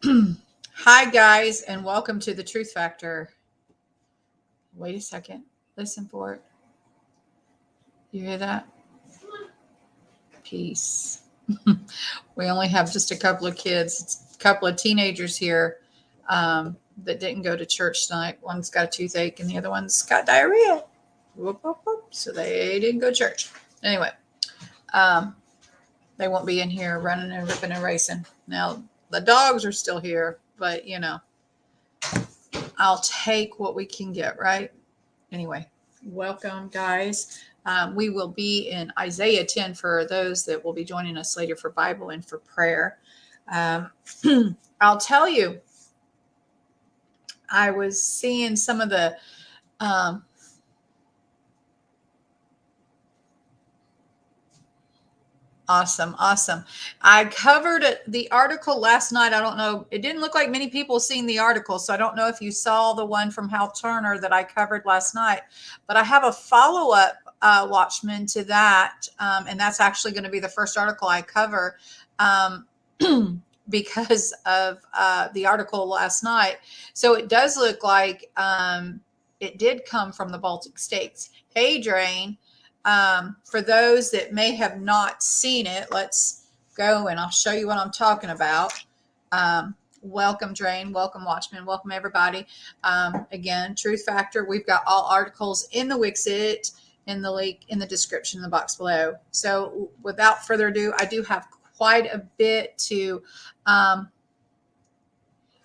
Hi, guys, and welcome to the Truth Factor. Wait a second. Listen for it. You hear that? Peace. We only have just a couple of kids, it's a couple of teenagers here that didn't go to church tonight. One's got a toothache and the other one's got diarrhea. Whoop, whoop, whoop. So they didn't go to church. Anyway, they won't be in here running and ripping and racing. Now, the dogs are still here, but I'll take what we can get, right? Anyway, welcome, guys. We will be in Isaiah 10 for those that will be joining us later for Bible and for prayer. I'll tell you, I was seeing some of the Awesome. I covered the article last night. I don't know. It didn't look like many people seen the article. So I don't know if you saw the one from Hal Turner that I covered last night. But I have a follow-up, Watchman, to that. And that's actually going to be the first article I cover because of the article last night. So it does look like it did come from the Baltic states. Hey, Drain. For those that may have not seen it, let's go and I'll show you what I'm talking about. Welcome, Drain. Welcome, Watchman. Welcome, everybody. Again, Truth Factor. We've got all articles in the Wixit, in the link in the description in the box below. So without further ado, I do have quite a bit to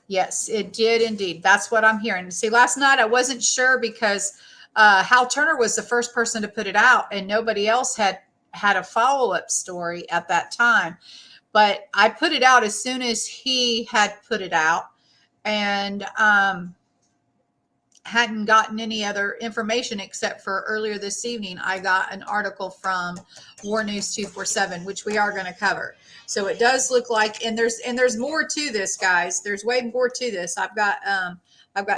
yes, it did indeed. That's what I'm hearing. See, last night I wasn't sure because Hal Turner was the first person to put it out, and nobody else had a follow-up story at that time. But I put it out as soon as he had put it out, and hadn't gotten any other information except for earlier this evening. I got an article from War News 247, which we are going to cover. So it does look like, and there's more to this, guys. There's way more to this. I've got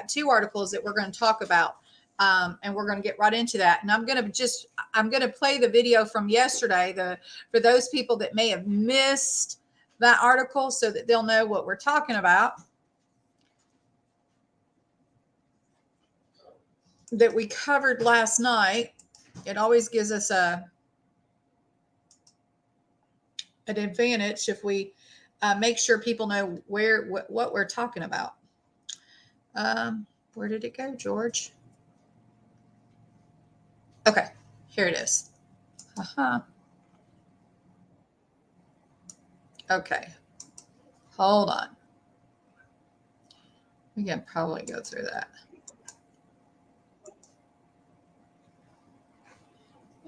two articles that we're going to talk about. And we're going to get right into that. And I'm going to play the video from yesterday, for those people that may have missed that article so that they'll know what we're talking about, that we covered last night. It always gives us an advantage if we make sure people know what we're talking about. Where did it go, George? Okay, here it is. Okay, hold on. We can probably go through that.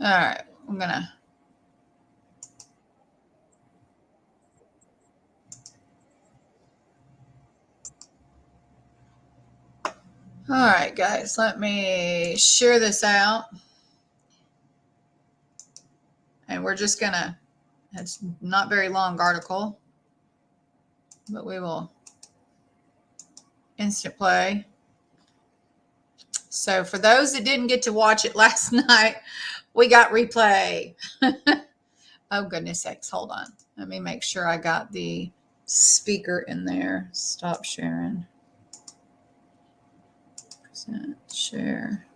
All right, I'm gonna. All right, guys, let me share this out. And we're just gonna, it's not very long article, but we will instant play. So for those that didn't get to watch it last night, we got replay. Oh, goodness sakes. Hold on. Let me make sure I got the speaker in there. Stop sharing. Present, share.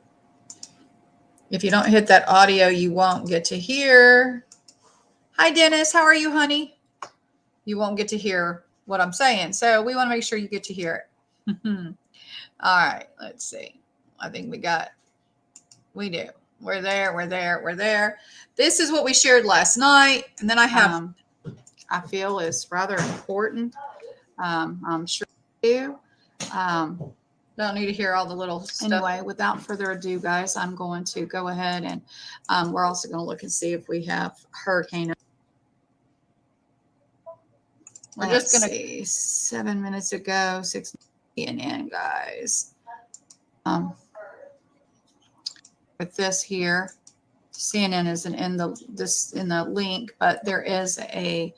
If you don't hit that audio, you won't get to hear. Hi, Dennis. How are you, honey? You won't get to hear what I'm saying. So we want to make sure you get to hear it. All right. Let's see. I think we do. We're there. This is what we shared last night. And then I have, I feel is rather important. I'm sure you don't need to hear all the little stuff. Anyway, without further ado, guys, I'm going to go ahead and we're also going to look and see if we have hurricane. We're just going to see 7 minutes ago, 6 CNN, guys. With this here, CNN isn't in the link, but there is the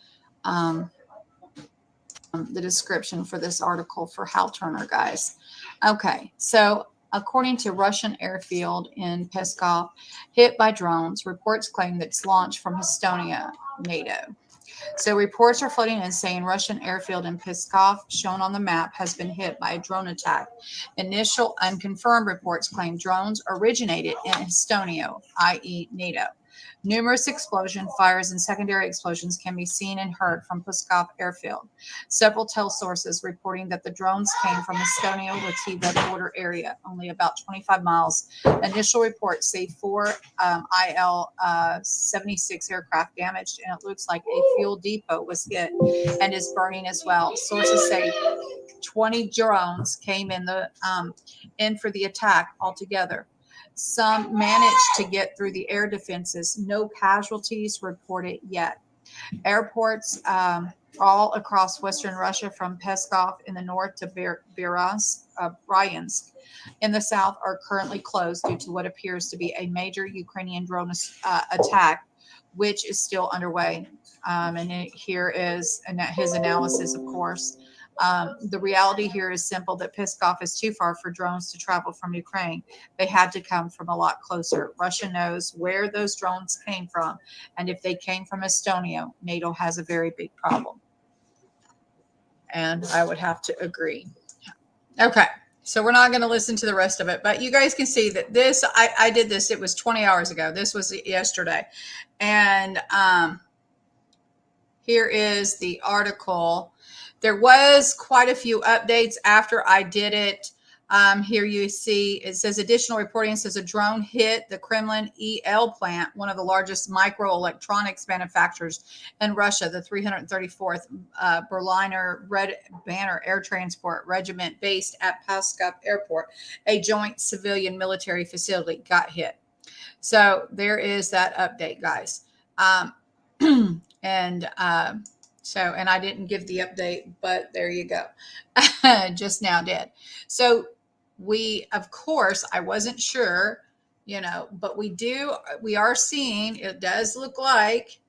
description for this article for Hal Turner, guys. Okay, so according to Russian airfield in Peskov, hit by drones, reports claim that it's launched from Estonia, NATO. So reports are floating in saying Russian airfield in Pskov, shown on the map, has been hit by a drone attack. Initial unconfirmed reports claim drones originated in Estonia, i.e. NATO. Numerous explosion fires and secondary explosions can be seen and heard from Pskov airfield. Several tell sources reporting that the drones came from Estonia-Latvia border area, only about 25 miles. Initial reports say 4 Il-76 aircraft damaged, and it looks like a fuel depot was hit and is burning as well. Sources say 20 drones came in for the attack altogether. Some managed to get through the air defenses. No casualties reported yet. Airports all across Western Russia, from Pskov in the north to Bryansk in the south, are currently closed due to what appears to be a major Ukrainian drone attack, which is still underway. Here is his analysis, of course. The reality here is simple, that Pskov is too far for drones to travel from Ukraine. They had to come from a lot closer. Russia knows where those drones came from, and if they came from Estonia, NATO has a very big problem. And I would have to agree. Okay, so we're not going to listen to the rest of it, but you guys can see that this, I did this, it was 20 hours ago. This was yesterday. And here is the article. There was quite a few updates after I did it. Here you see, it says additional reporting says a drone hit the Kremlin EL plant, one of the largest microelectronics manufacturers in Russia, the 334th Berliner Red Banner Air Transport Regiment based at Pskov Airport, a joint civilian military facility, got hit. So there is that update, guys. And I didn't give the update, but there you go. Just now did. So we, of course, I wasn't sure, but we are seeing, it does look like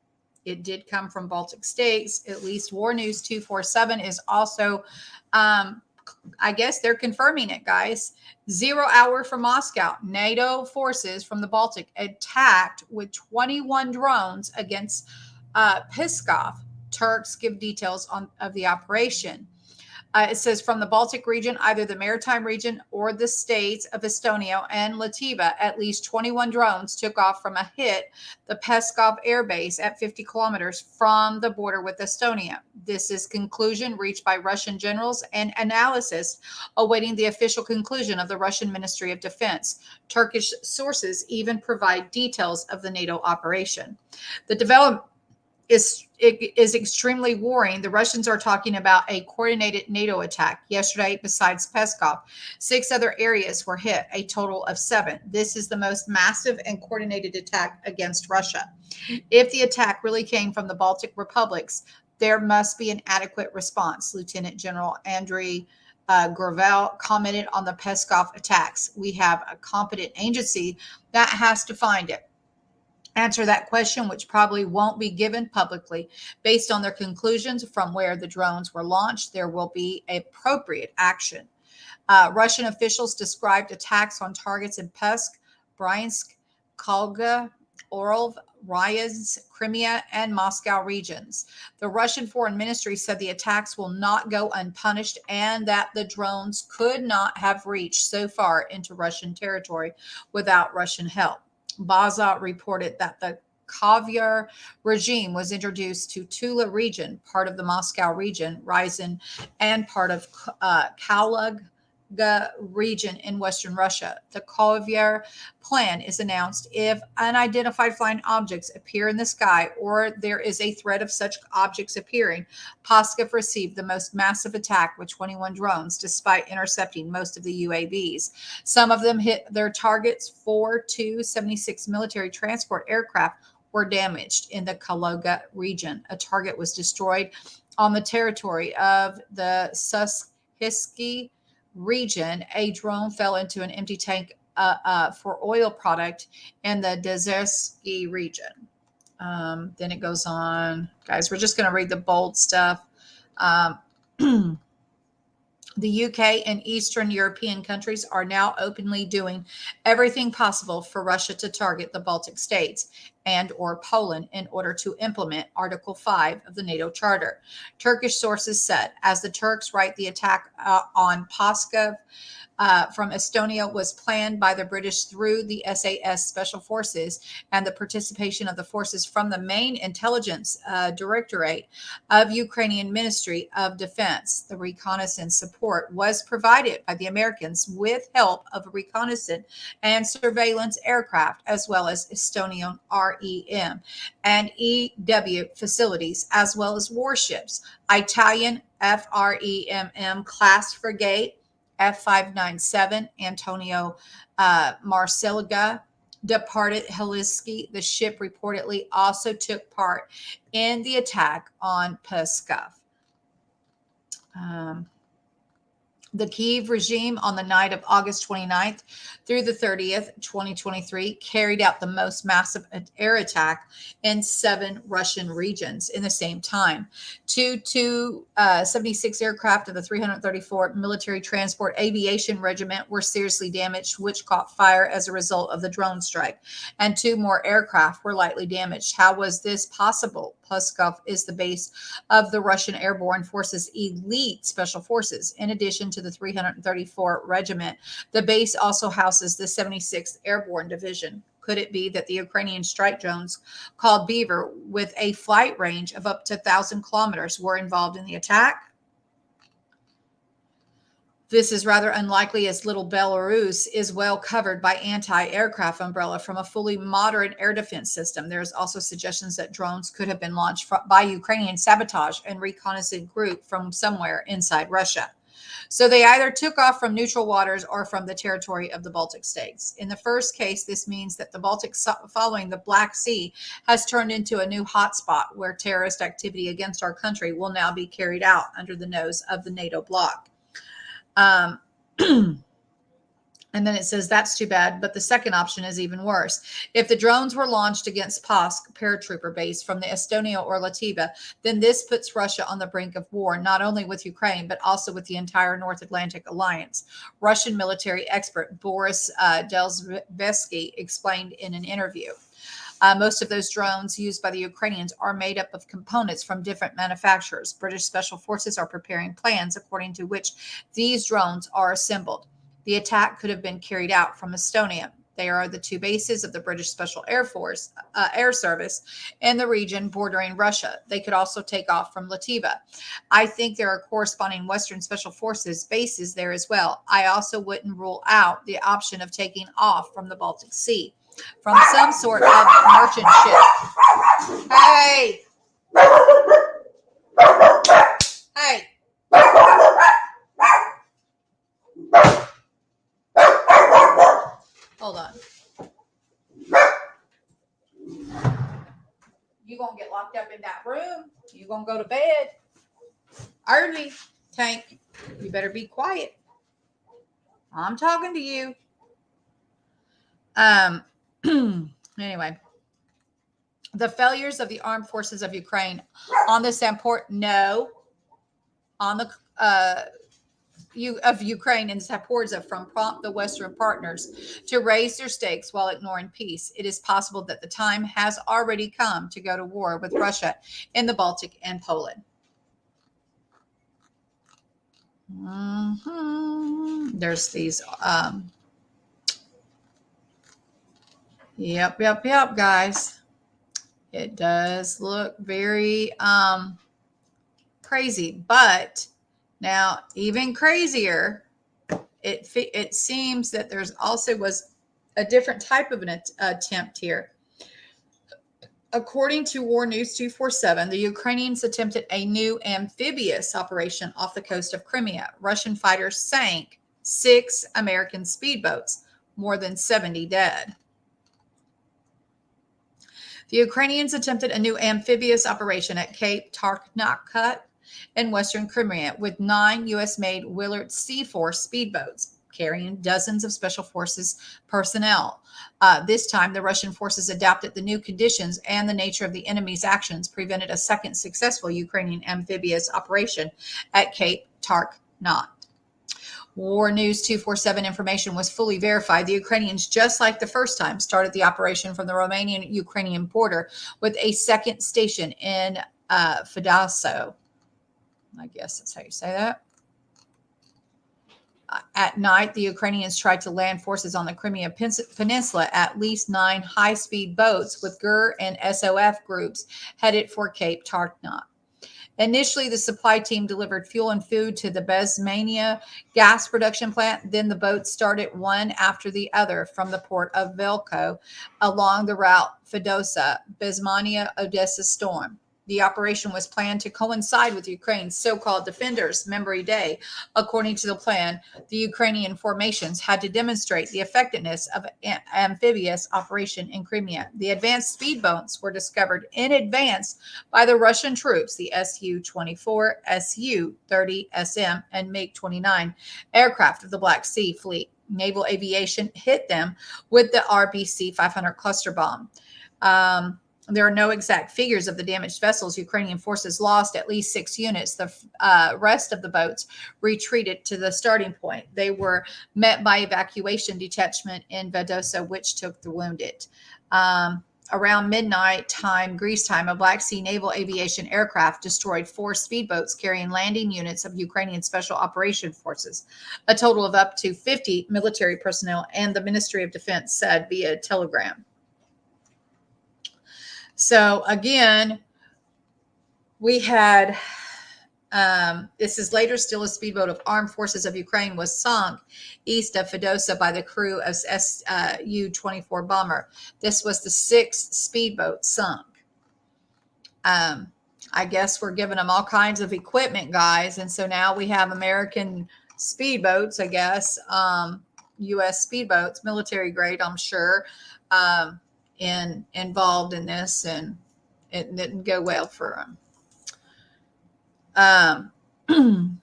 it did come from Baltic states. At least War News 247 is also, I guess they're confirming it, guys. 0 hour from Moscow. NATO forces from the Baltic attacked with 21 drones against Pskov. Turks give details of the operation. It says from the Baltic region, either the maritime region or the states of Estonia and Latvia, at least 21 drones took off from a hit the Pskov air base at 50 kilometers from the border with Estonia. This is conclusion reached by Russian generals and analysts awaiting the official conclusion of the Russian Ministry of Defense. Turkish sources even provide details of the NATO operation. The development is extremely worrying. The Russians are talking about a coordinated NATO attack. Yesterday, besides Pskov, 6 other areas were hit, a total of 7. This is the most massive and coordinated attack against Russia. If the attack really came from the Baltic republics, there must be an adequate response. Lieutenant General Andriy Gravel commented on the Pskov attacks. We have a competent agency that has to find it. Answer that question, which probably won't be given publicly. Based on their conclusions from where the drones were launched, there will be appropriate action. Russian officials described attacks on targets in Psk, Bryansk, Kolga, Orlov, Ryazan, Crimea, and Moscow regions. The Russian Foreign Ministry said the attacks will not go unpunished and that the drones could not have reached so far into Russian territory without Russian help. Baza reported that the Kavyar regime was introduced to Tula region, part of the Moscow region, Ryazan, and part of Kaluga region in Western Russia. The Kavyar plan is announced if unidentified flying objects appear in the sky or there is a threat of such objects appearing. Pskov received the most massive attack with 21 drones, despite intercepting most of the UAVs. Some of them hit their targets. 4 Tu-76 military transport aircraft were damaged in the Kaluga region. A target was destroyed on the territory of the Sushisky region. A drone fell into an empty tank for oil product in the Dezersky region. Then it goes on. Guys, we're just going to read the bold stuff. The UK and Eastern European countries are now openly doing everything possible for Russia to target the Baltic states. and or Poland in order to implement Article 5 of the NATO Charter. Turkish sources said, as the Turks write, the attack on Pskov from Estonia was planned by the British through the SAS Special Forces and the participation of the forces from the main intelligence directorate of Ukrainian Ministry of Defense. The reconnaissance support was provided by the Americans with help of reconnaissance and surveillance aircraft, as well as Estonian REM and EW facilities, as well as warships. Italian FREMM class frigate F597 Antonio Marceliga departed Helsinki. The ship reportedly also took part in the attack on Pskov. The Kyiv regime on the night of August 29th through the 30th, 2023, carried out the most massive air attack in 7 Russian regions in the same time. 76 aircraft of the 334 Military Transport Aviation Regiment were seriously damaged, which caught fire as a result of the drone strike, and 2 more aircraft were lightly damaged. How was this possible? Pskov is the base of the Russian Airborne Forces Elite Special Forces. In addition to the 334 Regiment, the base also houses the 76th Airborne Division. Could it be that the Ukrainian strike drones called Beaver, with a flight range of up to 1,000 kilometers, were involved in the attack? This is rather unlikely, as little Belarus is well covered by anti-aircraft umbrella from a fully modern air defense system. There's also suggestions that drones could have been launched by Ukrainian sabotage and reconnaissance group from somewhere inside Russia. So they either took off from neutral waters or from the territory of the Baltic states. In the first case, this means that the Baltic, following the Black Sea, has turned into a new hotspot where terrorist activity against our country will now be carried out under the nose of the NATO bloc. And then it says, that's too bad, but the second option is even worse. If the drones were launched against Pask paratrooper base from the Estonia or Lativa, then this puts Russia on the brink of war, not only with Ukraine, but also with the entire North Atlantic Alliance. Russian military expert Boris Delzhevsky explained in an interview. Most of those drones used by the Ukrainians are made up of components from different manufacturers. British Special Forces are preparing plans according to which these drones are assembled. The attack could have been carried out from Estonia. They are the 2 bases of the British Special Air Force Air Service in the region bordering Russia. They could also take off from Lativa. I think there are corresponding Western Special Forces bases there as well. I also wouldn't rule out the option of taking off from the Baltic Sea, from some sort of merchant ship. Hey! Hey! Hold on. You gonna get locked up in that room? You gonna go to bed early, Tank? You better be quiet. I'm talking to you. Anyway, the failures of the armed forces of Ukraine on the of Ukraine and Zaporizhzhia from prompt the Western partners to raise their stakes while ignoring peace. It is possible that the time has already come to go to war with Russia in the Baltic and Poland. There's these. Yep, guys. It does look very crazy, but now even crazier, it seems that there's also was a different type of an attempt here. According to War News 247, the Ukrainians attempted a new amphibious operation off the coast of Crimea. Russian fighters sank 6 American speedboats, more than 70 dead. The Ukrainians attempted a new amphibious operation at Cape Tarkhnakut in western Crimea with 9 U.S.-made Willard C-4 speedboats carrying dozens of Special Forces personnel. This time, the Russian forces adapted the new conditions, and the nature of the enemy's actions prevented a second successful Ukrainian amphibious operation at Cape Tarkhnakut. War News 247 information was fully verified. The Ukrainians, just like the first time, started the operation from the Romanian-Ukrainian border with a second station in Fedoso. I guess that's how you say that. At night, the Ukrainians tried to land forces on the Crimea Peninsula. At least 9 high-speed boats with GER and SOF groups headed for Cape Tarkna. Initially, the supply team delivered fuel and food to the Bezmania gas production plant. Then the boats started one after the other from the port of Velko along the route Fedosa, Bezmania, Odessa Storm. The operation was planned to coincide with Ukraine's so-called Defenders' Memory Day. According to the plan, the Ukrainian formations had to demonstrate the effectiveness of an amphibious operation in Crimea. The advanced speedboats were discovered in advance by the Russian troops, the Su-24, Su-30 SM, and MiG-29 aircraft of the Black Sea Fleet. Naval aviation hit them with the RBC-500 cluster bomb. There are no exact figures of the damaged vessels. Ukrainian forces lost at least 6 units. The rest of the boats retreated to the starting point. They were met by evacuation detachment in Vedosa, which took the wounded. Around midnight time, Greece time, a Black Sea naval aviation aircraft destroyed 4 speedboats carrying landing units of Ukrainian Special Operation Forces. A total of up to 50 military personnel, and the Ministry of Defense said via telegram. So again, we had, this is later still a speedboat of armed forces of Ukraine was sunk east of Fedosa by the crew of Su-24 bomber. This was the 6th speedboat sunk. I guess we're giving them all kinds of equipment, guys. And so now we have American speedboats, I guess, U.S. speedboats, military grade, I'm sure, involved in this, and it didn't go well for them.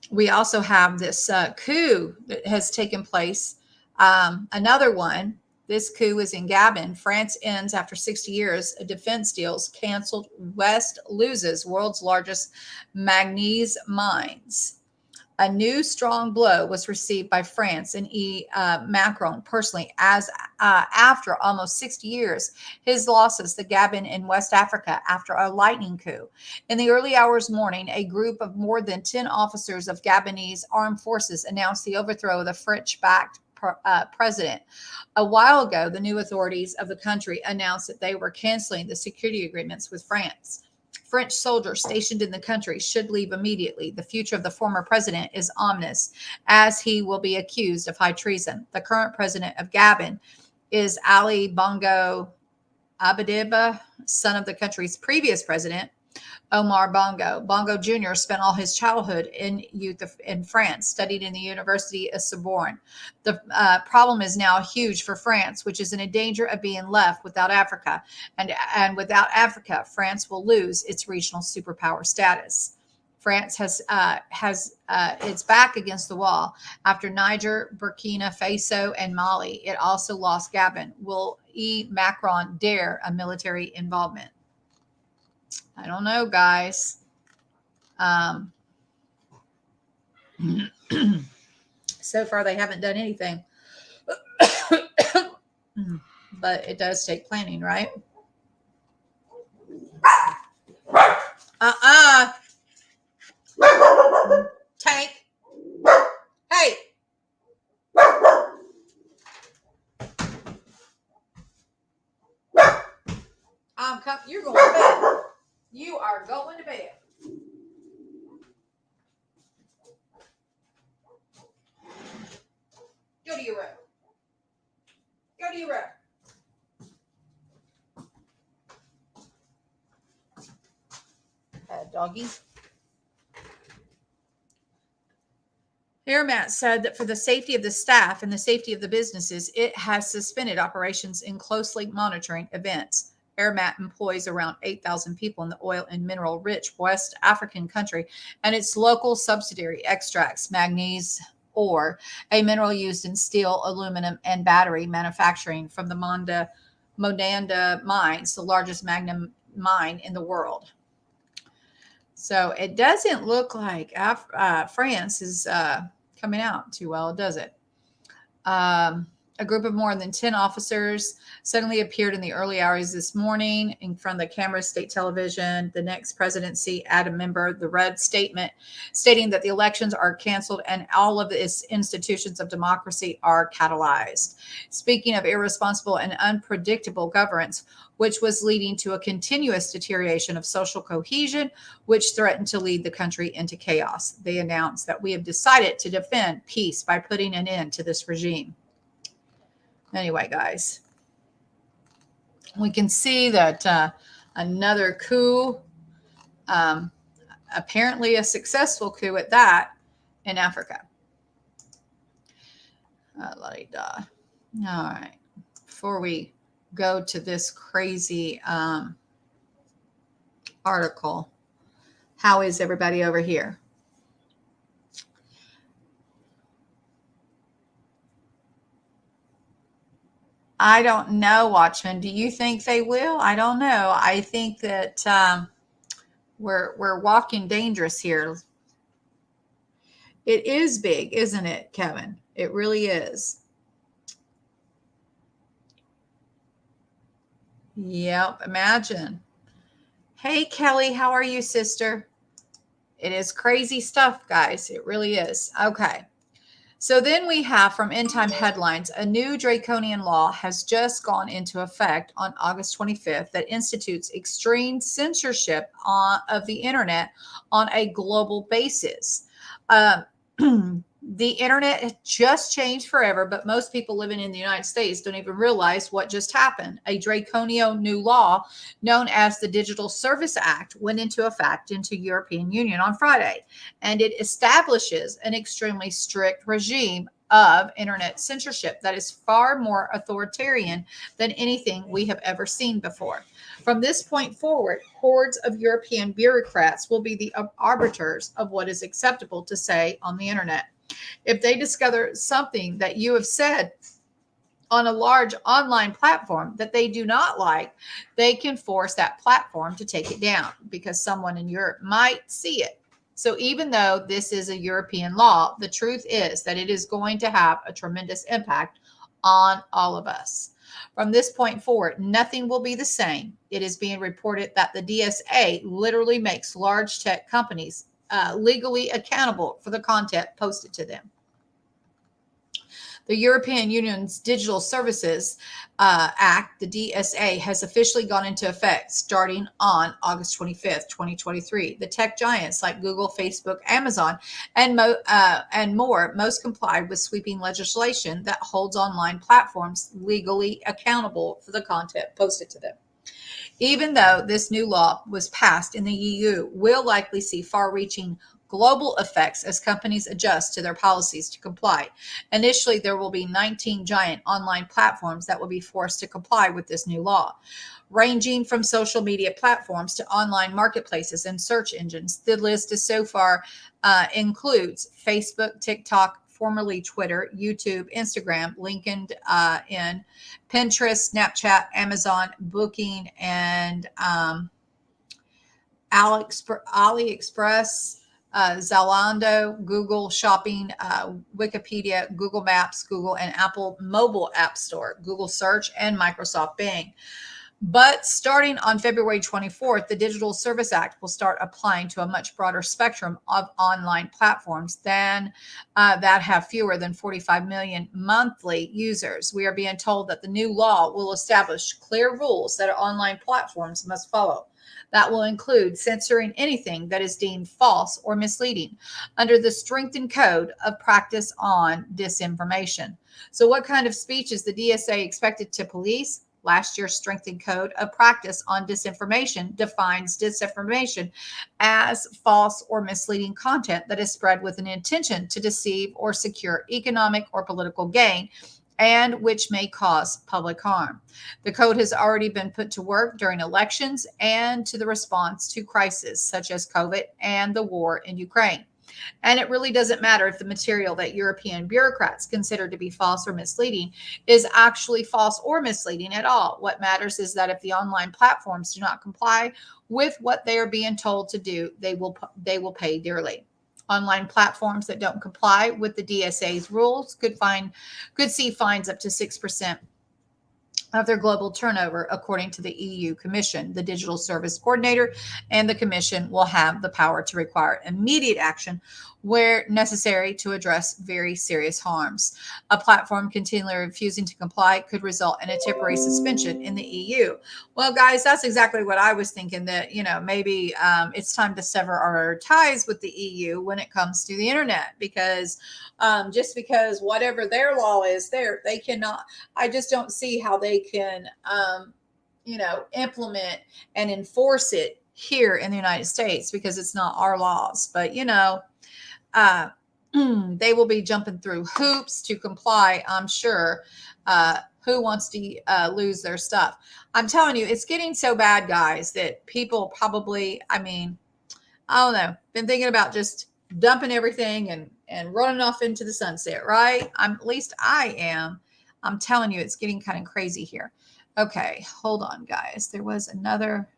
We also have this coup that has taken place. Another one. This coup is in Gabon. France ends after 60 years. Defense deals canceled. West loses world's largest manganese mines. A new strong blow was received by France and Macron personally, as after almost 60 years, his losses to Gabon in West Africa after a lightning coup. In the early hours morning, a group of more than 10 officers of Gabonese armed forces announced the overthrow of the French-backed president. A while ago, the new authorities of the country announced that they were canceling the security agreements with France. French soldiers stationed in the country should leave immediately. The future of the former president is ominous, as he will be accused of high treason. The current president of Gabon is Ali Bongo Abadiba, son of the country's previous president, Omar Bongo. Bongo Jr. spent all his childhood and youth in France, studied in the University of Sorbonne. The problem is now huge for France, which is in a danger of being left without Africa. And without Africa, France will lose its regional superpower status. France has its back against the wall. After Niger, Burkina Faso, and Mali, it also lost Gabon. Will Macron dare a military involvement? I don't know, guys. So far, they haven't done anything. But it does take planning, right? Tank. Hey. You're going to bed. You are going to bed. Go to your room. Go to your room. Doggy. Airmat said that for the safety of the staff and the safety of the businesses, it has suspended operations in closely monitoring events. Airmat employs around 8,000 people in the oil and mineral-rich West African country, and its local subsidiary extracts manganese ore, a mineral used in steel, aluminum, and battery manufacturing from the Monanda mines, the largest magnum mine in the world. So it doesn't look like France is coming out too well, does it? A group of more than 10 officers suddenly appeared in the early hours this morning in front of the cameras, state television. The next presidency added a member the red statement stating that the elections are canceled and all of its institutions of democracy are catalyzed. Speaking of irresponsible and unpredictable governance, which was leading to a continuous deterioration of social cohesion, which threatened to lead the country into chaos. They announced that we have decided to defend peace by putting an end to this regime. Anyway, guys, we can see that another coup, apparently a successful coup at that, in Africa. All right. Before we go to this crazy article, how is everybody over here? I don't know, Watchman. Do you think they will? I don't know. I think that we're walking dangerous here. It is big, isn't it, Kevin? It really is. Yep, imagine. Hey, Kelly, how are you, sister? It is crazy stuff, guys. It really is. Okay. So then we have from End Time Headlines, a new draconian law has just gone into effect on August 25th that institutes extreme censorship of the internet on a global basis. The internet just changed forever, but most people living in the United States don't even realize what just happened. A draconian new law known as the Digital Service Act went into effect into European Union on Friday, and it establishes an extremely strict regime of internet censorship that is far more authoritarian than anything we have ever seen before. From this point forward, hordes of European bureaucrats will be the arbiters of what is acceptable to say on the internet. If they discover something that you have said on a large online platform that they do not like, they can force that platform to take it down because someone in Europe might see it. So even though this is a European law, the truth is that it is going to have a tremendous impact on all of us. From this point forward, nothing will be the same. It is being reported that the DSA literally makes large tech companies legally accountable for the content posted to them. The European Union's Digital Services Act, the DSA, has officially gone into effect starting on August 25th, 2023. The tech giants like Google, Facebook, Amazon, and more most complied with sweeping legislation that holds online platforms legally accountable for the content posted to them. Even though this new law was passed in the EU, will likely see far-reaching global effects as companies adjust to their policies to comply. Initially, there will be 19 giant online platforms that will be forced to comply with this new law, ranging from social media platforms to online marketplaces and search engines. The list is so far includes Facebook, TikTok, formerly Twitter, YouTube, Instagram, LinkedIn, Pinterest, Snapchat, Amazon, Booking, and AliExpress, Zalando, Google Shopping, Wikipedia, Google Maps, Google and Apple Mobile App Store, Google Search, and Microsoft Bing. But starting on February 24th, the Digital Service Act will start applying to a much broader spectrum of online platforms than that have fewer than 45 million monthly users. We are being told that the new law will establish clear rules that online platforms must follow. That will include censoring anything that is deemed false or misleading under the strengthened code of practice on disinformation. So what kind of speech is the DSA expected to police? Last year's strengthened code of practice on disinformation defines disinformation as false or misleading content that is spread with an intention to deceive or secure economic or political gain, and which may cause public harm. The code has already been put to work during elections and to the response to crises such as COVID and the war in Ukraine. And it really doesn't matter if the material that European bureaucrats consider to be false or misleading is actually false or misleading at all. What matters is that if the online platforms do not comply with what they are being told to do, they will pay dearly. Online platforms that don't comply with the DSA's rules could see fines up to 6% of their global turnover, according to the EU Commission. The Digital Service Coordinator and the Commission will have the power to require immediate action where necessary to address very serious harms. A platform continually refusing to comply could result in a temporary suspension in the EU. Well, guys, that's exactly what I was thinking, that, maybe it's time to sever our ties with the EU when it comes to the internet, because just because whatever their law is there, they cannot, I just don't see how they can, implement and enforce it here in the United States, because it's not our laws. But, they will be jumping through hoops to comply, I'm sure. Who wants to lose their stuff? I'm telling you, it's getting so bad, guys, that people probably, I don't know, been thinking about just dumping everything and running off into the sunset, right? At least I am. I'm telling you, it's getting kind of crazy here. Okay, hold on, guys. There was another.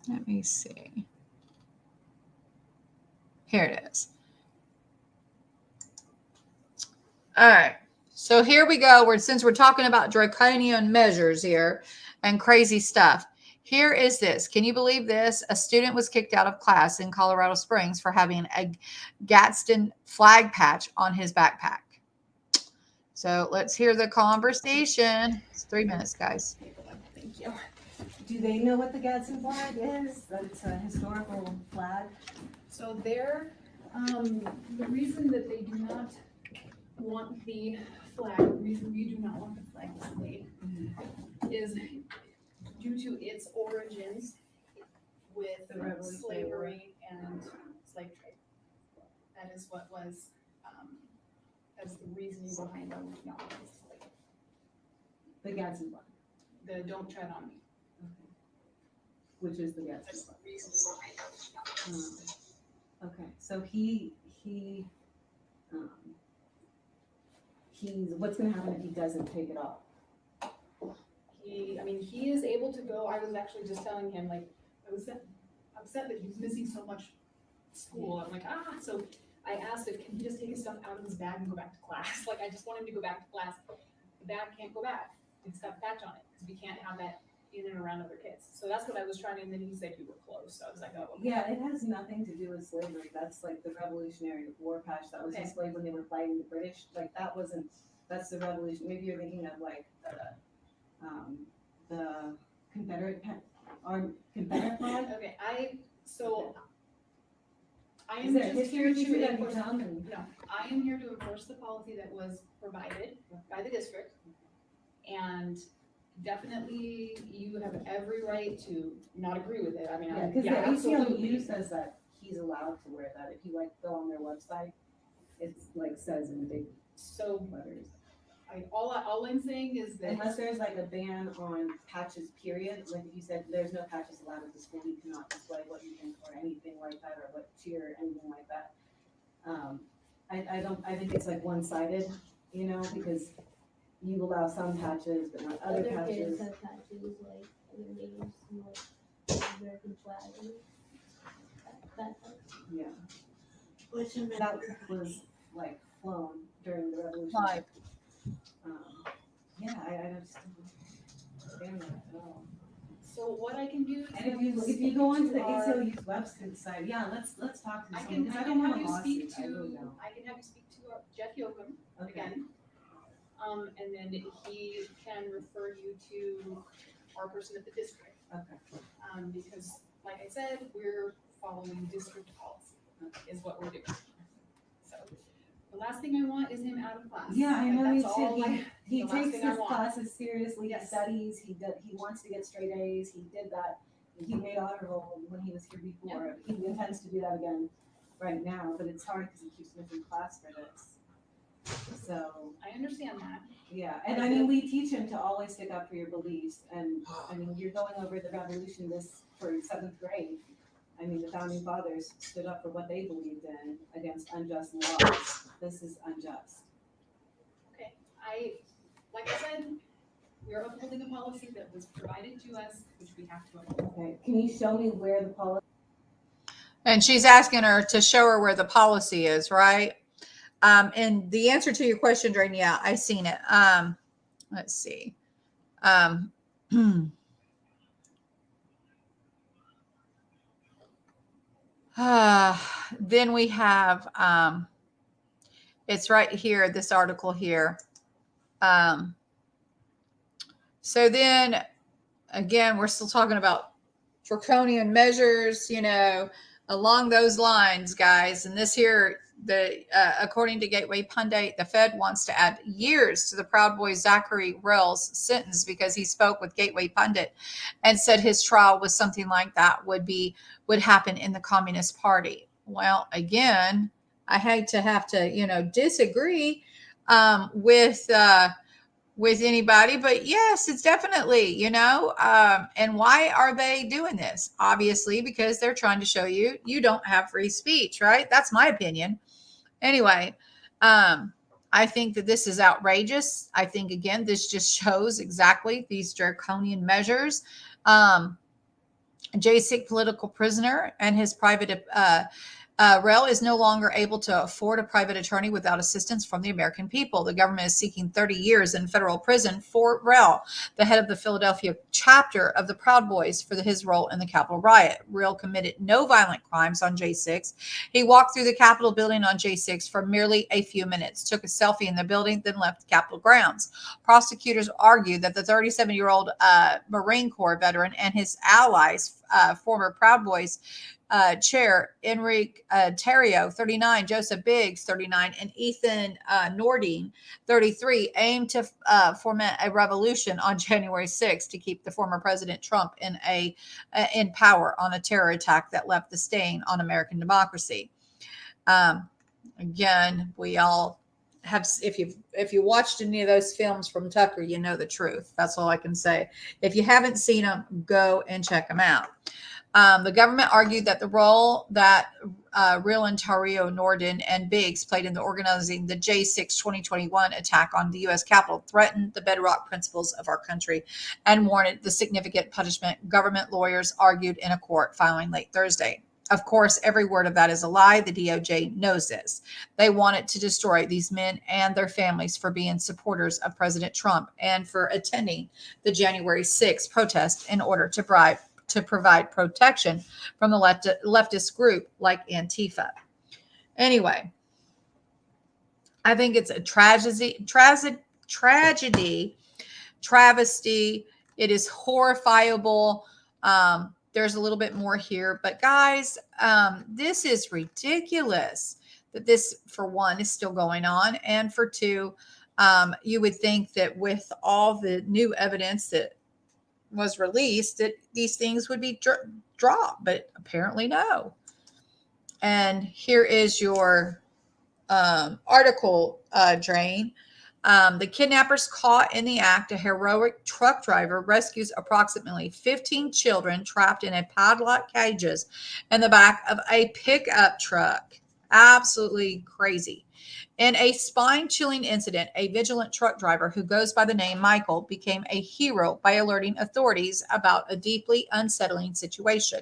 Let me see. Here it is. All right. So here we go. Since we're talking about draconian measures here and crazy stuff, here is this. Can you believe this? A student was kicked out of class in Colorado Springs for having a Gadsden flag patch on his backpack. So let's hear the conversation. It's 3 minutes, guys. Thank you. Do they know what the Gadsden flag is? That it's a historical flag? So the reason that they do not want the flag, the reason we do not want the flag displayed, is due to its origins with slavery and slave trade. That is what was, that's the reasoning behind them not wanting to display it. The Gadsden flag. The "Don't Tread on Me." Okay. Which is the Gadsden That's the flag. reason behind it. Okay, so he's what's going to happen if he doesn't take it off? He is able to go. I was actually just telling him, like, I was upset that he was missing so much school. I'm like, so I asked if can he just take his stuff out of his bag and go back to class. Like, I just want him to go back to class. The bag can't go back. It's got a patch on it because we can't have that in and around other kids. So that's what I was trying to, and then he said you were close. So I was like, oh, okay. Yeah, it has nothing to do with slavery. That's like the Revolutionary War patch that was displayed when they were fighting the British. Like that's the revolution. Maybe you're thinking of like the Confederate flag. Okay, I am Is there just history here that you to can enforce. tell me? No, I am here to enforce the policy that was provided by the district, and definitely you have every right to not agree with it. Because the ACLU says that he's allowed to wear that. If you go on their website, it's says in big letters. All I'm saying is that Unless there's a ban on patches, period. Like if you said there's no patches allowed at the school, you cannot display what you think or anything like that, or what cheer or anything like that. I think it's one-sided, because you allow some patches but not other patches. Kids have patches like other names and American flag. That type. Yeah. That was flown during the revolution. Right. I just don't understand that at all. so what I can do. And if you go onto the ACLU's website, let's talk to someone, because I don't want to lawsuit. I can have you speak to Jeff Yoakum again. And then he can refer you to our person at the district. Okay. Because like I said, we're following district policy is what we're doing. So the last thing I want is him out of class. Yeah, I know. He the last takes thing I his want. classes seriously. Yes. He studies. He wants to get straight A's. He did that. He made honor roll when he was here before. Yep. He intends to do that again right now, but it's hard because he keeps missing class for this. So I understand that. Yeah, and we teach him to always stick up for your beliefs. And you're going over the revolution for 7th grade. The founding fathers stood up for what they believed in against unjust laws. This is unjust. like I said, we are upholding a policy that was provided to us, which we have to uphold. Okay, can you show me where the policy? And she's asking her to show her where the policy is, right? And the answer to your question, Drain, yeah, I seen it. Let's see. Then we have, it's right here, this article here. So then again, we're still talking about draconian measures, along those lines, guys. And this here, according to Gateway Pundit, the Fed wants to add years to the Proud Boy Zachary Rel's sentence because he spoke with Gateway Pundit and said his trial was something like that would happen in the Communist Party. Well, again, I hate to have to, disagree with anybody, but yes, it's definitely, and why are they doing this? Obviously, because they're trying to show you don't have free speech, right? That's my opinion. Anyway, I think that this is outrageous. I think, again, this just shows exactly these draconian measures. J6 political prisoner and his private Rel is no longer able to afford a private attorney without assistance from the American people. The government is seeking 30 years in federal prison for Rel, the head of the Philadelphia chapter of the Proud Boys, for his role in the Capitol riot. Rel committed no violent crimes on J6. He walked through the Capitol building on J6 for merely a few minutes, took a selfie in the building, then left the Capitol grounds. Prosecutors argued that the 37-year-old Marine Corps veteran and his allies, former Proud Boys chair Enrique Terrio, 39, Joseph Biggs, 39, and Ethan Nordine, 33, aimed to foment a revolution on January 6 to keep the former President Trump in power on a terror attack that left the stain on American democracy. Again, we all have, if you watched any of those films from Tucker, you know the truth. That's all I can say. If you haven't seen them, go and check them out. The government argued that the role that Real and Terrio, Nordin, and Biggs played in the organizing the J6 2021 attack on the U.S. Capitol threatened the bedrock principles of our country and warranted the significant punishment. Government lawyers argued in a court filing late Thursday. Of course, every word of that is a lie. The DOJ knows this. They wanted to destroy these men and their families for being supporters of President Trump and for attending the January 6th protest in order to provide protection from the leftist group like Antifa. Anyway, I think it's a tragedy, travesty. It is horrifiable. There's a little bit more here, but guys, this is ridiculous that this, for one, is still going on. And for two, you would think that with all the new evidence that was released, that these things would be dropped, but apparently no. And here is your article, Drain. The kidnappers caught in the act, a heroic truck driver rescues approximately 15 children trapped in a padlock cages in the back of a pickup truck. Absolutely crazy. In a spine-chilling incident, a vigilant truck driver who goes by the name Michael became a hero by alerting authorities about a deeply unsettling situation.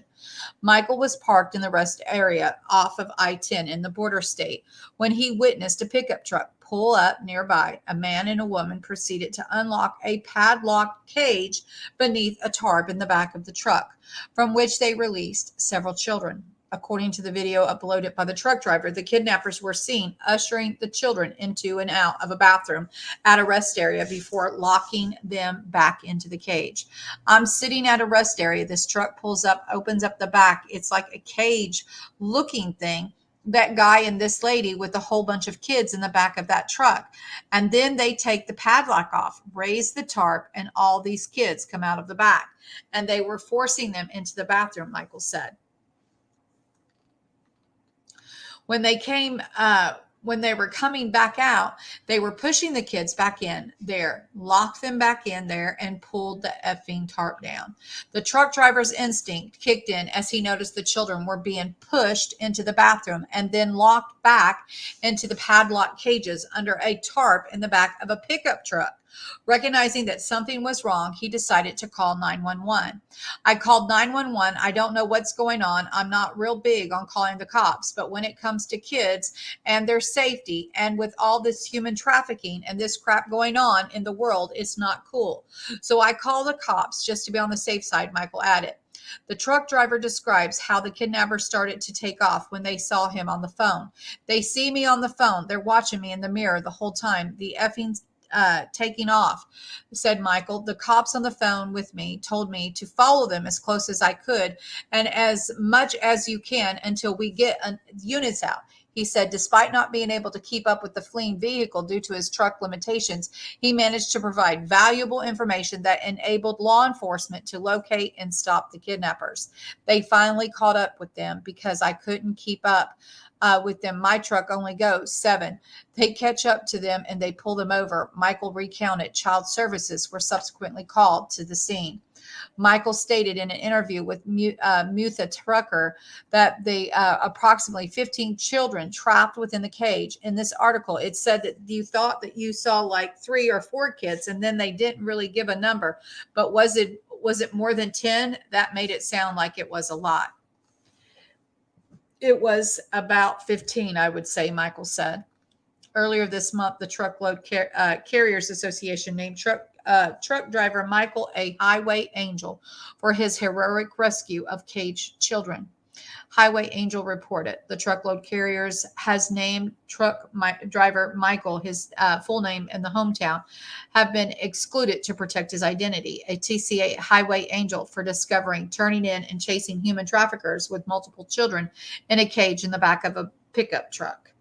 Michael was parked in the rest area off of I-10 in the border state when he witnessed a pickup truck pull up nearby. A man and a woman proceeded to unlock a padlocked cage beneath a tarp in the back of the truck, from which they released several children. According to the video uploaded by the truck driver, the kidnappers were seen ushering the children into and out of a bathroom at a rest area before locking them back into the cage. I'm sitting at a rest area. This truck pulls up, opens up the back. It's like a cage looking thing. That guy and this lady with a whole bunch of kids in the back of that truck. And then they take the padlock off, raise the tarp, and all these kids come out of the back. And they were forcing them into the bathroom, Michael said. When they came, when they were coming back out, they were pushing the kids back in there, locked them back in there, and pulled the effing tarp down. The truck driver's instinct kicked in as he noticed the children were being pushed into the bathroom and then locked back into the padlock cages under a tarp in the back of a pickup truck. Recognizing that something was wrong, he decided to call 911. I called 911. I don't know what's going on. I'm not real big on calling the cops, but when it comes to kids and their safety, and with all this human trafficking and this crap going on in the world, it's not cool. So I call the cops just to be on the safe side, Michael added. The truck driver describes how the kidnappers started to take off when they saw him on the phone. They see me on the phone. They're watching me in the mirror the whole time. The effing taking off, said Michael. The cops on the phone with me told me to follow them as close as I could and as much as you can until we get units out. He said, despite not being able to keep up with the fleeing vehicle due to his truck limitations, he managed to provide valuable information that enabled law enforcement to locate and stop the kidnappers. They finally caught up with them because I couldn't keep up with them. My truck only goes 7. They catch up to them and they pull them over. Michael recounted. Child services were subsequently called to the scene. Michael stated in an interview with Mutha Trucker that the approximately 15 children trapped within the cage. In this article, it said that you thought that you saw like 3 or 4 kids, and then they didn't really give a number. But was it more than 10? That made it sound like it was a lot. It was about 15, I would say, Michael said. Earlier this month, the Truckload Carriers Association named truck driver Michael a highway angel for his heroic rescue of caged children. Highway Angel reported the Truckload Carriers has named driver Michael, his full name in the hometown, have been excluded to protect his identity. A TCA Highway Angel for discovering, turning in, and chasing human traffickers with multiple children in a cage in the back of a pickup truck.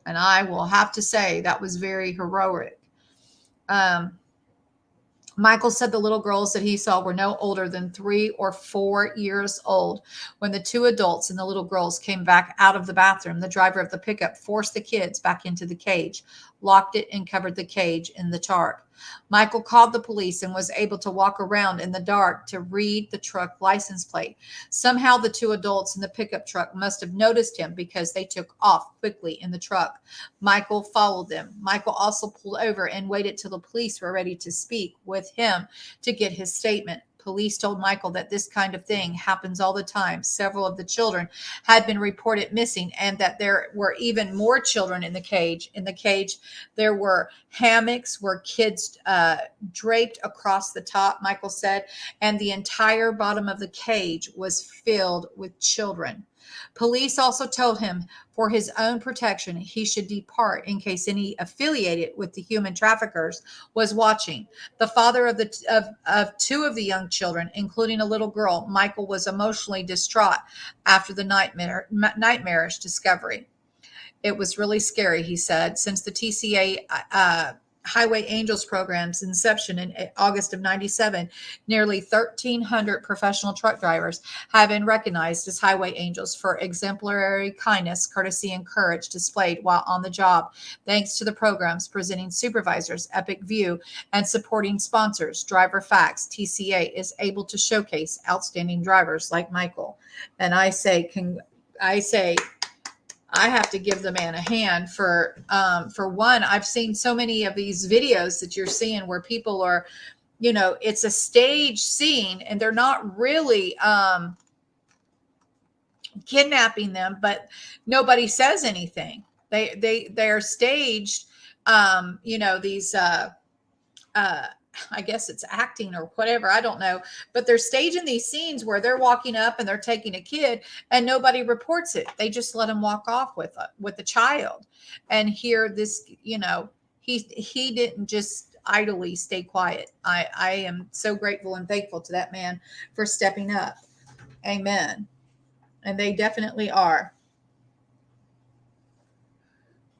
And I will have to say that was very heroic. Michael said the little girls that he saw were no older than 3 or 4 years old. When the 2 adults and the little girls came back out of the bathroom, the driver of the pickup forced the kids back into the cage, locked it, and covered the cage in the tarp. Michael called the police and was able to walk around in the dark to read the truck license plate. Somehow the 2 adults in the pickup truck must have noticed him because they took off quickly in the truck. Michael followed them. Michael also pulled over and waited till the police were ready to speak with him to get his statement. Police told Michael that this kind of thing happens all the time. Several of the children had been reported missing, and that there were even more children in the cage. In the cage, there were hammocks where kids draped across the top, Michael said, and the entire bottom of the cage was filled with children. Police also told him for his own protection, he should depart in case any affiliated with the human traffickers was watching. The father of 2 of the young children, including a little girl, Michael, was emotionally distraught after the nightmarish discovery. It was really scary, he said. Since the TCA Highway Angels program's inception in August of 97, nearly 1,300 professional truck drivers have been recognized as highway angels for exemplary kindness, courtesy, and courage displayed while on the job. Thanks to the programs presenting supervisors, Epic View, and supporting sponsors, Driver Facts, TCA is able to showcase outstanding drivers like Michael. And I have to give the man a hand for one. I've seen so many of these videos that you're seeing where people are, it's a stage scene and they're not really kidnapping them, but nobody says anything. They're staged, these I guess it's acting or whatever. I don't know. But they're staging these scenes where they're walking up and they're taking a kid and nobody reports it. They just let him walk off with a child. And here this, he didn't just idly stay quiet. I am so grateful and thankful to that man for stepping up. Amen. And they definitely are.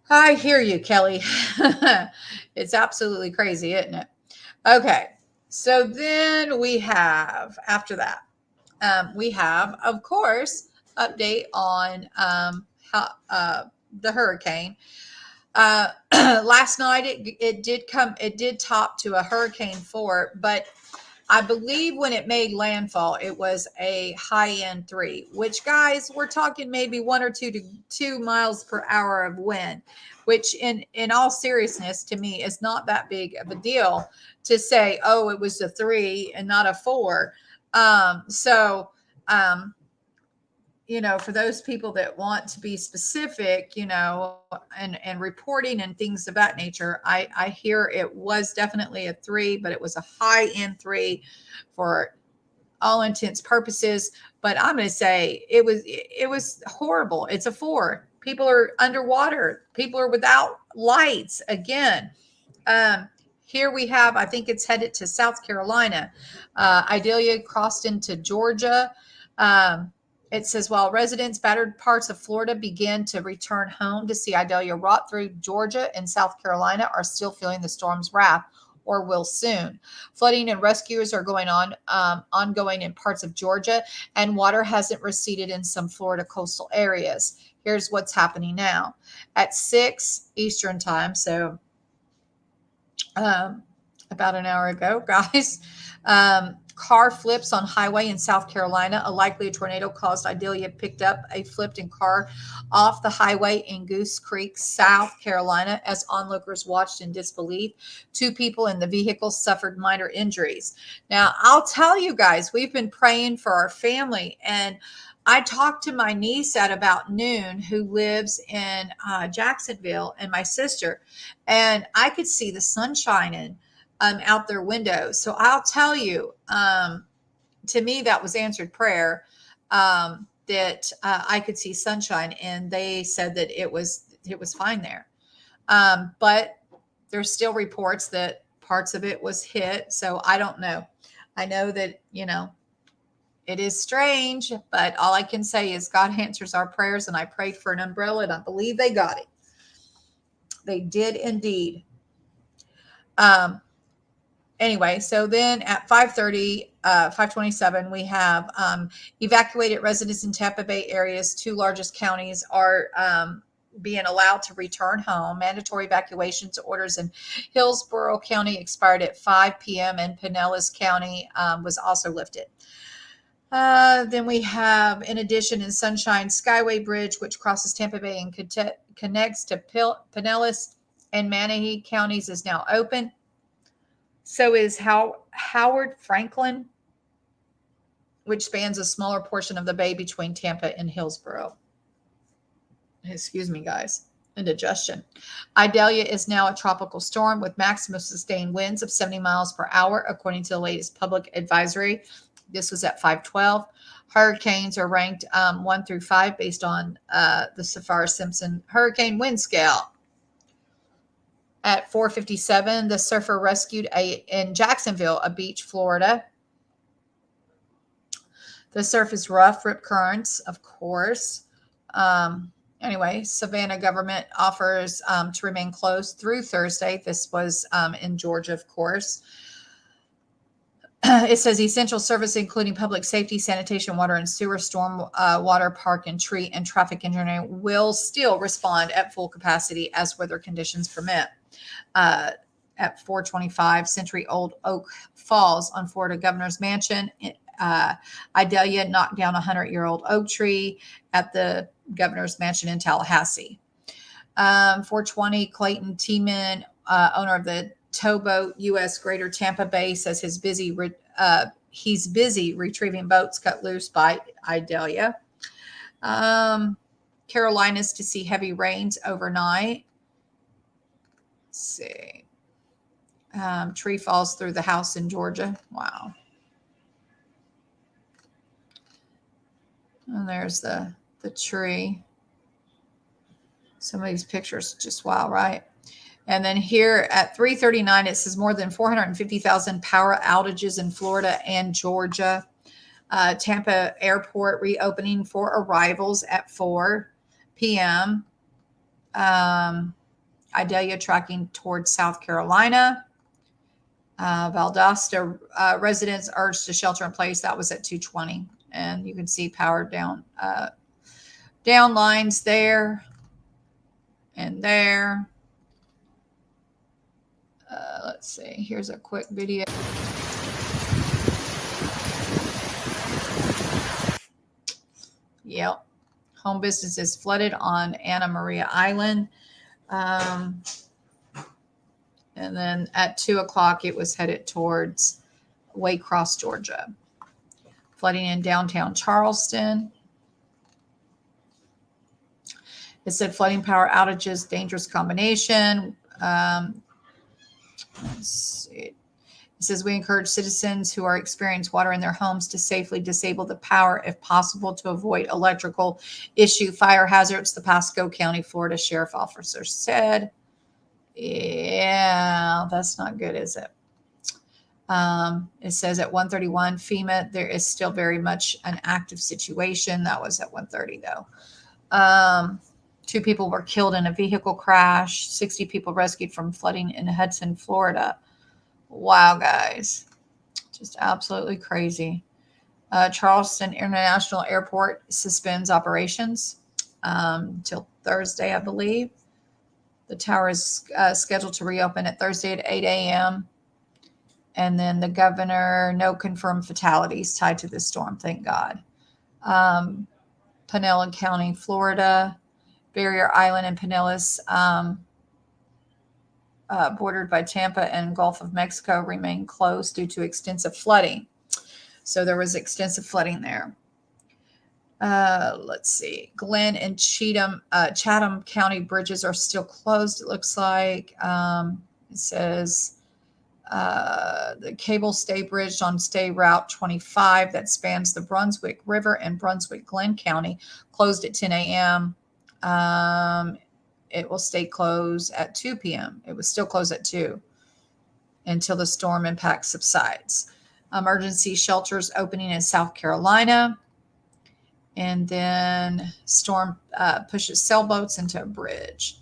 I hear you, Kelly. It's absolutely crazy, isn't it? Okay, so then we have, after that, we have, of course, update on how the hurricane. Last night it did top to a hurricane 4, but I believe when it made landfall, it was a high end 3, which, guys, we're talking maybe 1 or 2 to 2 miles per hour of wind, which in all seriousness to me is not that big of a deal to say, oh, it was a 3 and not a 4. Um, for those people that want to be specific, and reporting and things of that nature, I hear it was definitely a 3, but it was a high end 3 for all intents purposes. But I'm going to say it was horrible. It's a 4. People are underwater. People are without lights again. Here we have, I think it's headed to South Carolina. Idalia crossed into Georgia. It says, while residents battered parts of Florida begin to return home to see Idalia rot through, Georgia and South Carolina are still feeling the storm's wrath, or will soon. Flooding and rescues are ongoing in parts of Georgia, and water hasn't receded in some Florida coastal areas. Here's what's happening now. At 6 Eastern time, so about an hour ago, guys, car flips on highway in South Carolina. A likely tornado caused Idalia picked up a flipped in car off the highway in Goose Creek, South Carolina, as onlookers watched in disbelief. 2 people in the vehicle suffered minor injuries. Now, I'll tell you guys, we've been praying for our family, and I talked to my niece at about noon who lives in Jacksonville, and my sister, and I could see the sun shining out their window. So I'll tell you, to me, that was answered prayer, that I could see sunshine, and they said that it was fine there. But there's still reports that parts of it was hit. So I don't know. I know that, it is strange, but all I can say is God answers our prayers, and I prayed for an umbrella, and I believe they got it. They did indeed. Anyway, so then at 5:30, 5:27, we have evacuated residents in Tampa Bay area's 2 largest counties are being allowed to return home. Mandatory evacuations orders in Hillsborough County expired at 5 p.m. and Pinellas County was also lifted. Then we have, in addition, in Sunshine Skyway Bridge, which crosses Tampa Bay and connects to Pinellas and Manatee counties, is now open. So is Howard Franklin, which spans a smaller portion of the bay between Tampa and Hillsborough. Excuse me, guys. Indigestion. Idalia is now a tropical storm with maximum sustained winds of 70 miles per hour, according to the latest public advisory. This was at 5:12. Hurricanes are ranked 1 through 5 based on the Saffir-Simpson hurricane wind scale. At 4:57, the surfer rescued in Jacksonville, a beach, Florida. The surf is rough, rip currents, of course. Anyway, Savannah government offers to remain closed through Thursday. This was in Georgia, of course. It says essential service, including public safety, sanitation, water and sewer, storm water, park and tree, and traffic engineering, will still respond at full capacity as weather conditions permit. At 4:25, Century Old Oak Falls on Florida Governor's Mansion. Idalia knocked down a 100-year-old oak tree at the Governor's Mansion in Tallahassee. 4:20, Clayton Tiemann, owner of the Towboat U.S. Greater Tampa Bay, says he's busy retrieving boats cut loose by Idalia. Carolinas to see heavy rains overnight. Let's see. Tree falls through the house in Georgia. Wow. And there's the tree. Some of these pictures just wow, right? And then here at 3:39, it says more than 450,000 power outages in Florida and Georgia. Tampa Airport reopening for arrivals at 4 p.m. Idalia tracking towards South Carolina. Valdosta residents urged to shelter in place. That was at 2:20. And you can see power down lines there and there. Let's see. Here's a quick video. Yep. Home businesses flooded on Anna Maria Island. And then at 2:00, it was headed towards Waycross, Georgia. Flooding in downtown Charleston. It said flooding, power outages, dangerous combination. Let's see. It says we encourage citizens who are experiencing water in their homes to safely disable the power if possible to avoid electrical issue fire hazards, the Pasco County, Florida Sheriff Officer said. Yeah, that's not good, is it? It says at 1:31 FEMA, there is still very much an active situation. That was at 1:30 though. 2 people were killed in a vehicle crash. 60 people rescued from flooding in Hudson, Florida. Wow, guys. Just absolutely crazy. Charleston International Airport suspends operations until Thursday, I believe. The tower is scheduled to reopen at Thursday at 8 a.m. And then the governor, no confirmed fatalities tied to this storm, thank God. Pinellas County, Florida, Barrier Island and Pinellas, bordered by Tampa and Gulf of Mexico, remain closed due to extensive flooding. So there was extensive flooding there. Let's see. Glenn and Chatham County bridges are still closed, it looks like. It says the Cable Stay Bridge on Stay Route 25 that spans the Brunswick River and Brunswick-Glenn County closed at 10 a.m. It will stay closed at 2 p.m. It was still closed at 2 until the storm impact subsides. Emergency shelters opening in South Carolina. And then storm pushes sailboats into a bridge.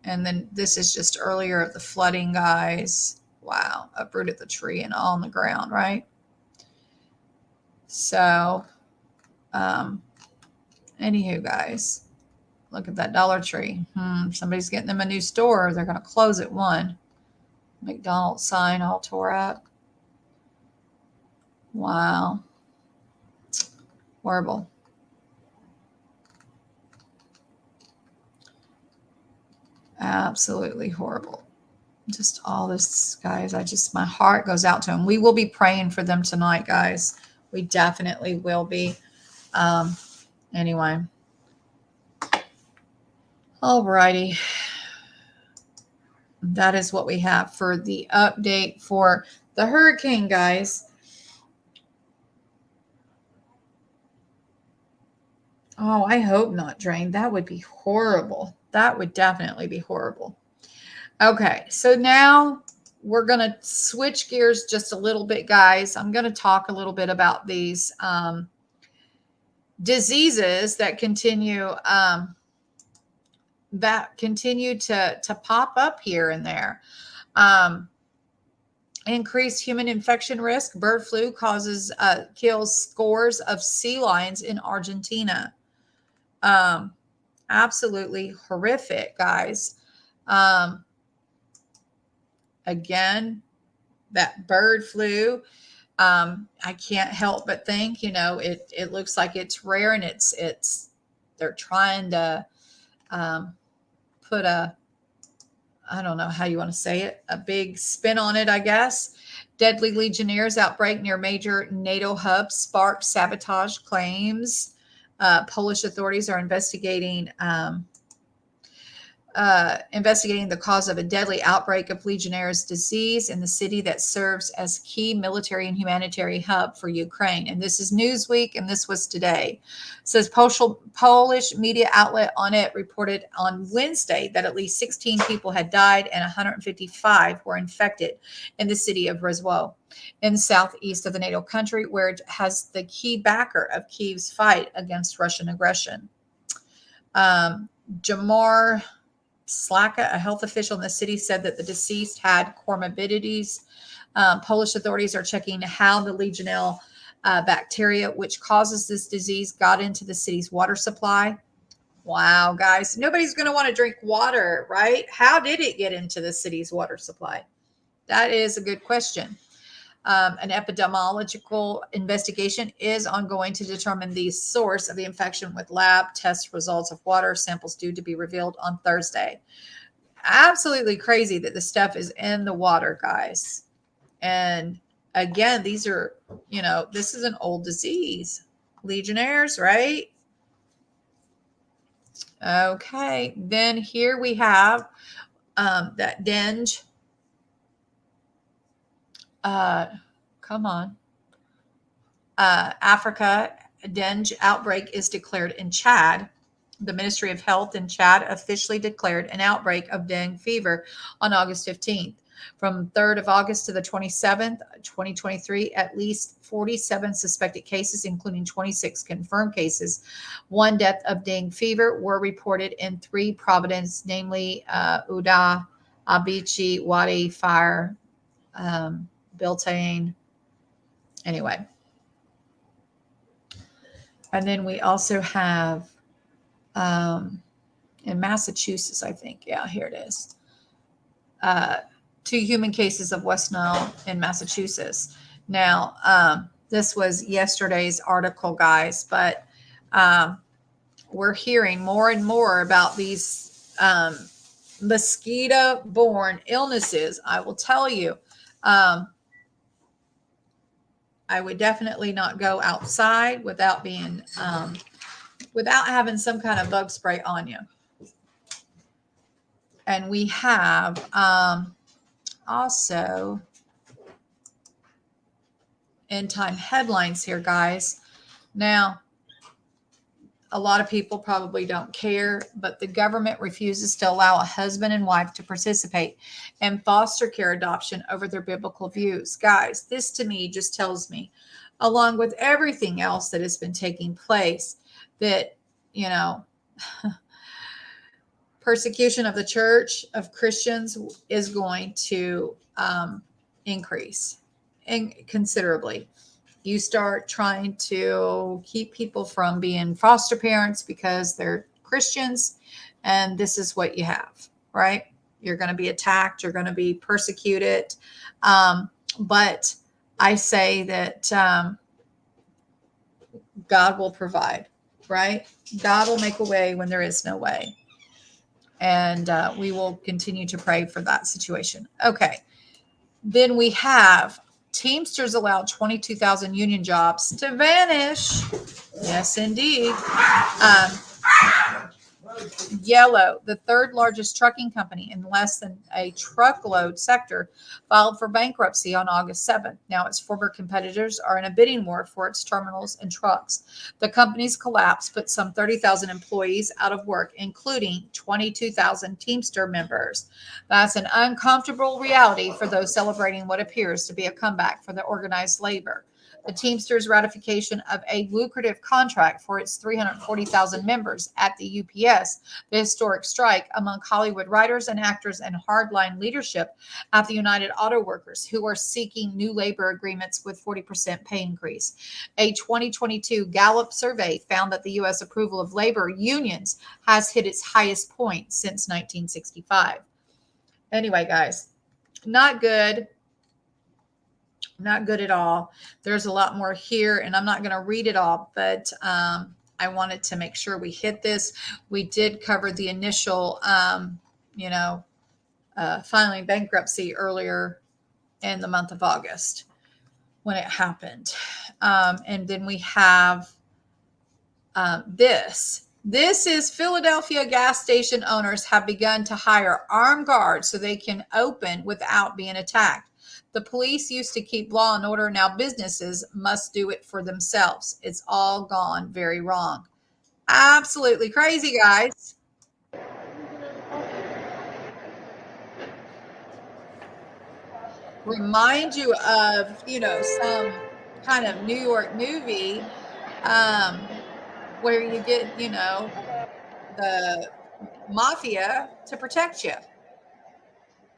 And then this is just earlier of the flooding, guys. Wow, uprooted the tree and all on the ground, right? So, anywho, guys, look at that Dollar Tree. Somebody's getting them a new store. They're going to close at 1. McDonald's sign all tore up. Wow. Horrible. Absolutely horrible. Just all this, guys. My heart goes out to them. We will be praying for them tonight, guys. We definitely will be. Anyway. Alrighty. That is what we have for the update for the hurricane, guys. Oh, I hope not drained. That would be horrible. That would definitely be horrible. Okay, so now we're going to switch gears just a little bit, guys. I'm going to talk a little bit about these diseases that continue to pop up here and there. Increased human infection risk. Bird flu kills scores of sea lions in Argentina. Absolutely horrific, guys. Again, that bird flu. I can't help but think, it looks like it's rare, and they're trying to put I don't know how you want to say it, a big spin on it, I guess. Deadly Legionnaires outbreak near major NATO hubs sparked sabotage claims. Polish authorities are investigating the cause of a deadly outbreak of Legionnaire's disease in the city that serves as key military and humanitarian hub for Ukraine. And this is Newsweek, and this was today. It says Polish media outlet On It reported on Wednesday that at least 16 people had died and 155 were infected in the city of Rzeszów in the southeast of the NATO country, where it has the key backer of Kyiv's fight against Russian aggression. Jamar Slaka, a health official in the city, said that the deceased had comorbidities. Polish authorities are checking how the Legionella bacteria, which causes this disease, got into the city's water supply. Wow, guys, nobody's going to want to drink water, right? How did it get into the city's water supply? That is a good question. An epidemiological investigation is ongoing to determine the source of the infection, with lab test results of water samples due to be revealed on Thursday. Absolutely crazy that the stuff is in the water, guys. And again, these are, this is an old disease. Legionnaires, right? Okay. Then here we have that dengue. Come on. Africa dengue outbreak is declared in Chad. The Ministry of Health in Chad officially declared an outbreak of dengue fever on August 15th. From 3rd of August to the 27th, 2023, at least 47 suspected cases, including 26 confirmed cases, one death of dengue fever, were reported in 3 provinces, namely Uda, Abichi, Wadi, Fire, Biltain. Anyway. And then we also have in Massachusetts, I think. Yeah, here it is. 2 human cases of West Nile in Massachusetts. Now, this was yesterday's article, guys, but we're hearing more and more about these mosquito-borne illnesses. I will tell you, I would definitely not go outside without being without having some kind of bug spray on you. And we have also end time headlines here, guys. Now, a lot of people probably don't care, but the government refuses to allow a husband and wife to participate in foster care adoption over their biblical views. Guys, this to me just tells me, along with everything else that has been taking place, that, persecution of the church, of Christians, is going to increase considerably. You start trying to keep people from being foster parents because they're Christians, and this is what you have, right? You're going to be attacked. You're going to be persecuted. But I say that God will provide, right? God will make a way when there is no way. And we will continue to pray for that situation. Okay. Then we have Teamsters allowed 22,000 union jobs to vanish. Yes, indeed. Yellow, the 3rd largest trucking company in less than a truckload sector, filed for bankruptcy on August 7th. Now its former competitors are in a bidding war for its terminals and trucks. The company's collapse put some 30,000 employees out of work, including 22,000 Teamster members. That's an uncomfortable reality for those celebrating what appears to be a comeback for the organized labor. The Teamsters' ratification of a lucrative contract for its 340,000 members at the UPS, the historic strike among Hollywood writers and actors and hardline leadership at the United Auto Workers, who are seeking new labor agreements with 40% pay increase. A 2022 Gallup survey found that the U.S. approval of labor unions has hit its highest point since 1965. Anyway, guys, not good. Not good at all. There's a lot more here, and I'm not going to read it all, but I wanted to make sure we hit this. We did cover the initial, filing bankruptcy earlier in the month of August when it happened. And then we have this. This is Philadelphia gas station owners have begun to hire armed guards so they can open without being attacked. The police used to keep law and order. Now businesses must do it for themselves. It's all gone very wrong. Absolutely crazy, guys. Remind you of, some kind of New York movie where you get, the mafia to protect you.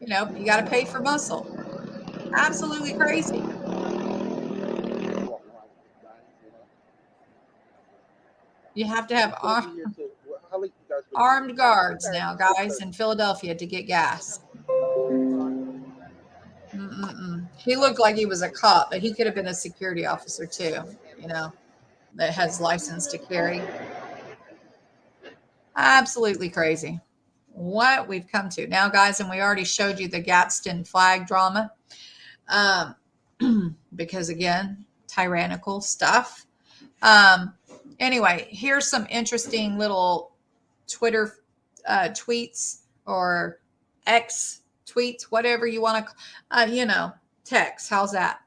You got to pay for muscle. Absolutely crazy. You have to have armed guards now, guys, in Philadelphia to get gas. He looked like he was a cop, but he could have been a security officer too, you know, that has license to carry. Absolutely crazy what we've come to now, guys. And we already showed you the Gadsden flag drama, because again, tyrannical stuff. Anyway, here's some interesting little Twitter tweets or X tweets, whatever you want to, text. How's that?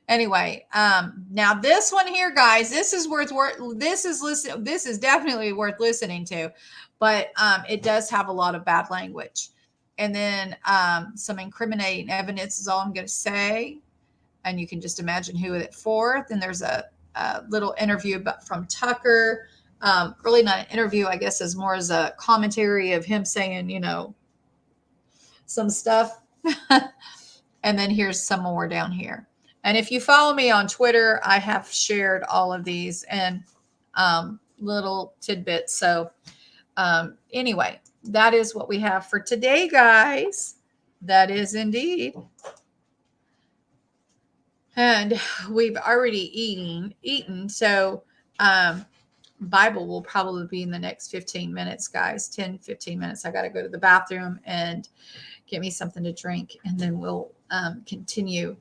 Anyway, now this one here, guys, this is this is definitely worth listening to, but it does have a lot of bad language. And then some incriminating evidence is all I'm going to say. And you can just imagine who it's for. Then there's a little interview from Tucker. Really not an interview, I guess, as more as a commentary of him saying, some stuff. And then here's some more down here. And if you follow me on Twitter, I have shared all of these and little tidbits. So anyway, that is what we have for today, guys. That is indeed. And we've already eaten. So Bible will probably be in the next 15 minutes, guys. 10, 15 minutes. I got to go to the bathroom and get me something to drink. And then we'll continue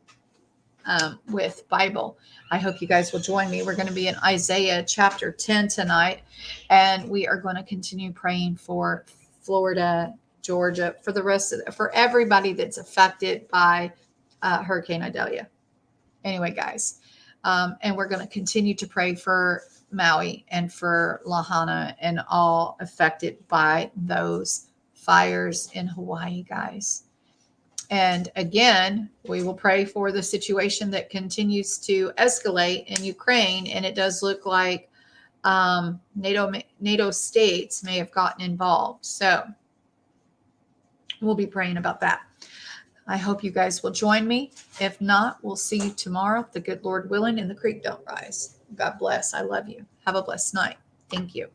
with Bible. I hope you guys will join me. We're going to be in Isaiah chapter 10 tonight. And we are going to continue praying for Florida, Georgia, for everybody that's affected by Hurricane Idalia. Anyway, guys, and we're going to continue to pray for Maui and for Lahaina and all affected by those fires in Hawaii, guys. And again, we will pray for the situation that continues to escalate in Ukraine. And it does look like NATO states may have gotten involved. So we'll be praying about that. I hope you guys will join me. If not, we'll see you tomorrow, the good Lord willing, and the creek don't rise. God bless. I love you. Have a blessed night. Thank you.